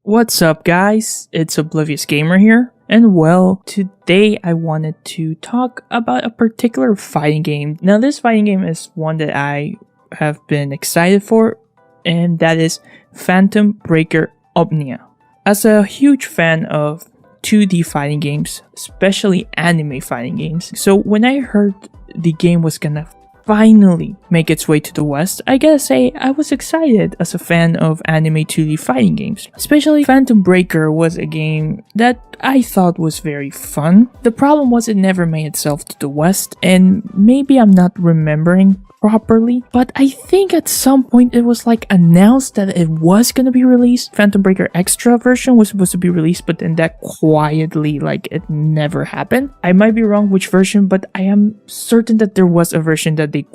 What's up guys, it's Oblivious Gamer here, and well, today I wanted to talk about a particular fighting game. Now this fighting game is one that I have been excited for, and that is Phantom Breaker Omnia. As a huge fan of 2D fighting games, especially anime fighting games, so when I heard the game was gonna finally make its way to the West, I gotta say I was excited as a fan of anime 2D fighting games. Especially Phantom Breaker was a game that I thought was very fun. The problem was it never made itself to the West, and maybe I'm not remembering properly, but I think at some point it was like announced that it was gonna be released. Phantom Breaker Extra version was supposed to be released, but then that quietly, like, it never happened. I might be wrong which version, but I am certain that there was a version that they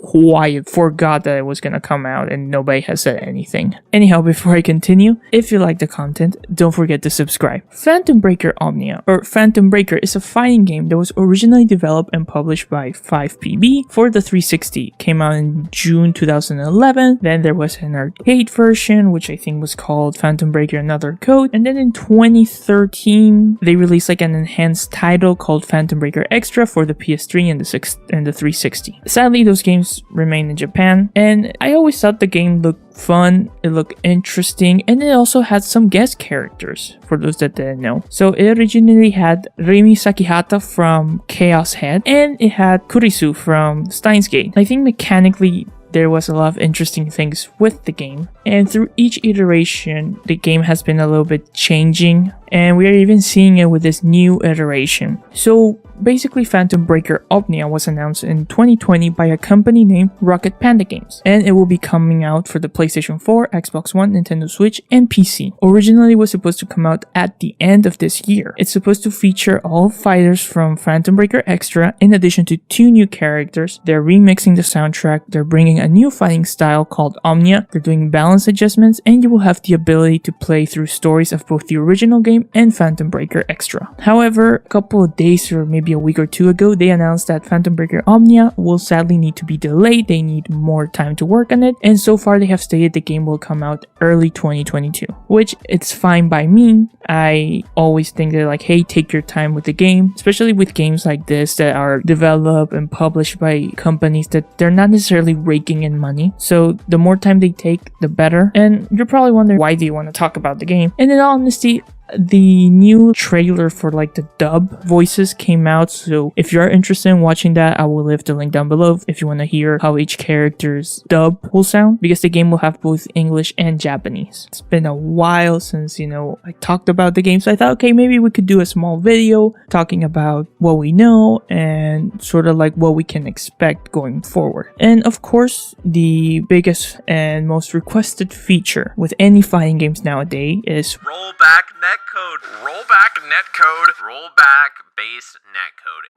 forgot that it was gonna come out, and nobody has said anything. Anyhow, before I continue, if you like the content, don't forget to subscribe. Phantom Breaker Omnia, or Phantom Breaker, is a fighting game that was originally developed and published by 5PB for the 360. Came out in June 2011. Then there was an arcade version, which I think was called Phantom Breaker Another Code. And then in 2013, they released like an enhanced title called Phantom Breaker Extra for the PS3 and the 360. Sadly, those games remain in Japan, and I always thought the game looked fun, it looked interesting, and it also had some guest characters, for those that didn't know. So it originally had Rimi Sakihata from Chaos Head, and it had Kurisu from Steins Gate. I think mechanically there was a lot of interesting things with the game, and through each iteration the game has been a little bit changing, and we are even seeing it with this new iteration. So basically, Phantom Breaker Omnia was announced in 2020 by a company named Rocket Panda Games, and it will be coming out for the PlayStation 4, Xbox One, Nintendo Switch, and PC. Originally, it was supposed to come out at the end of this year. It's supposed to feature all fighters from Phantom Breaker Extra, in addition to 2 new characters. They're remixing the soundtrack, they're bringing a new fighting style called Omnia, they're doing balance adjustments, and you will have the ability to play through stories of both the original game and Phantom Breaker Extra. However, a couple of days or maybe a week or 2 ago, they announced that Phantom Breaker Omnia will sadly need to be delayed. They need more time to work on it, and so far they have stated the game will come out early 2022, which it's fine by me. I always think that, like, hey, take your time with the game, especially with games like this that are developed and published by companies that they're not necessarily raking in money. So the more time they take, the better. And you're probably wondering, why do you want to talk about the game? And in all honesty, the new trailer for like the dub voices came out, so if you're interested in watching that, I will leave the link down below if you want to hear how each character's dub will sound, because the game will have both English and Japanese. It's been a while since, I talked about the game, so I thought, okay, maybe we could do a small video talking about what we know and sort of like what we can expect going forward. And of course, the biggest and most requested feature with any fighting games nowadays is rollback netcode, rollback netcode, rollback base netcode.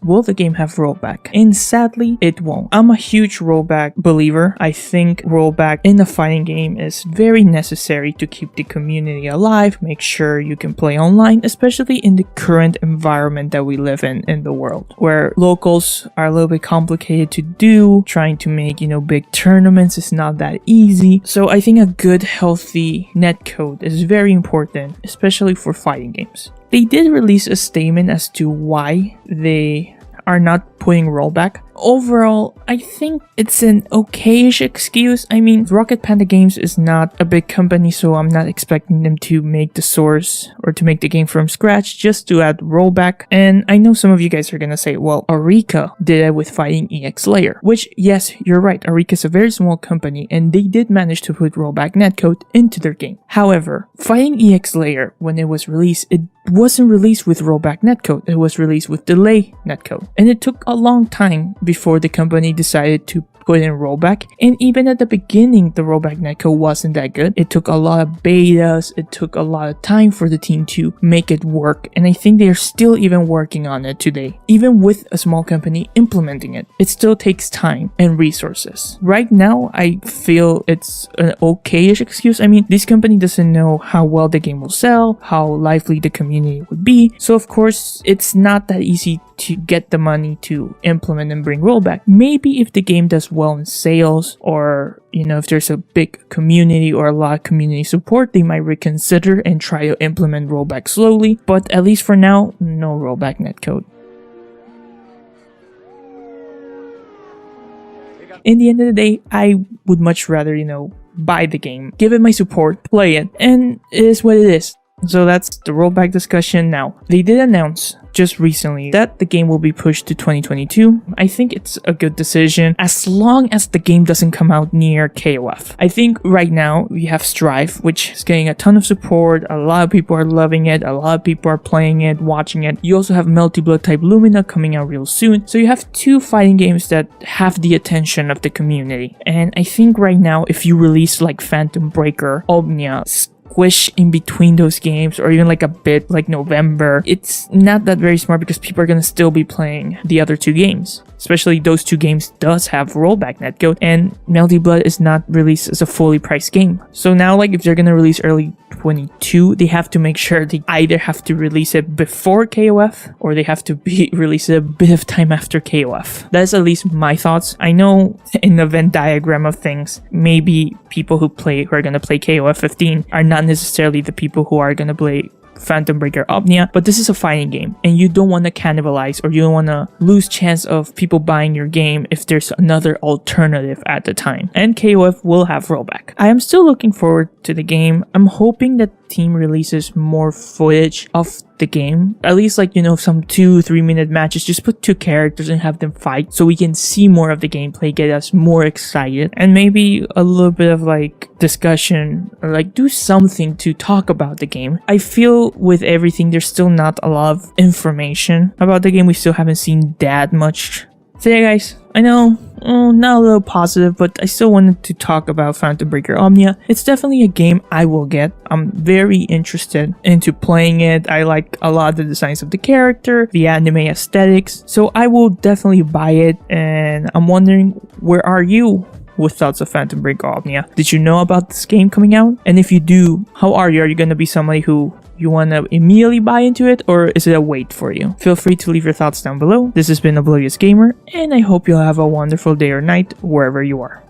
Will the game have rollback? And sadly, it won't. I'm a huge rollback believer. I think rollback in a fighting game is very necessary to keep the community alive, make sure you can play online, especially in the current environment that we live in the world, where locals are a little bit complicated to do. Trying to make, big tournaments is not that easy. So I think a good, healthy netcode is very important, especially for fighting games. They did release a statement as to why they are not putting rollback. Overall, I think it's an okayish excuse. I mean, Rocket Panda Games is not a big company, so I'm not expecting them to make the source or to make the game from scratch just to add rollback. And I know some of you guys are gonna say, well, Arika did it with Fighting EX Layer, which, yes, you're right, Arika is a very small company, and they did manage to put rollback netcode into their game. However, Fighting EX Layer, when it was released, it wasn't released with rollback netcode, it was released with delay netcode. And it took a long time before the company decided to put in rollback, and even at the beginning the rollback netcode wasn't that good. It took a lot of betas, it took a lot of time for the team to make it work, and I think they're still even working on it today. Even with a small company implementing it, it still takes time and resources. Right now, I feel it's an okayish excuse. I mean, this company doesn't know how well the game will sell, how lively the community would be, so of course it's not that easy to get the money to implement and bring rollback. Maybe if the game does well in sales, or if there's a big community or a lot of community support, they might reconsider and try to implement rollback slowly. But at least for now, no rollback netcode. In the end of the day, I would much rather, buy the game, give it my support, play it, and it is what it is. So that's the rollback discussion. Now, they did announce just recently that the game will be pushed to 2022. I think it's a good decision as long as the game doesn't come out near KOF. I think right now we have Strive, which is getting a ton of support. A lot of people are loving it. A lot of people are playing it, watching it. You also have Melty Blood type Lumina coming out real soon. So you have two fighting games that have the attention of the community. And I think right now, if you release like Phantom Breaker, Omnia, squish in between those games, or even like a bit like November, it's not that very smart because people are going to still be playing the other two games. Especially those two games does have rollback netcode, and Melty Blood is not released as a fully priced game. So now, like, if they're gonna release early 22, they have to make sure they either have to release it before KOF or they have to be released a bit of time after KOF. That's at least my thoughts. I know in the Venn diagram of things, maybe people who are gonna play KOF 15 are not necessarily the people who are gonna play Phantom Breaker Omnia, but this is a fighting game and you don't want to cannibalize, or you don't want to lose chance of people buying your game if there's another alternative at the time. And KOF will have rollback. I am still looking forward to the game. I'm hoping that the team releases more footage of the game, at least like some 2-3 minute matches. Just put two characters and have them fight so we can see more of the gameplay, get us more excited, and maybe a little bit of like discussion, or like do something to talk about the game. I feel with everything there's still not a lot of information about the game. We still haven't seen that much. So yeah guys, I know, not a little positive, but I still wanted to talk about Phantom Breaker Omnia. It's definitely a game I will get. I'm very interested into playing it. I like a lot of the designs of the character, the anime aesthetics, so I will definitely buy it. And I'm wondering, where are you with thoughts of Phantom Breaker Omnia? Did you know about this game coming out? And if you do, how are you? Are you going to be somebody who you want to immediately buy into it, or is it a wait for you? Feel free to leave your thoughts down below. This has been Oblivious Gamer, and I hope you'll have a wonderful day or night wherever you are.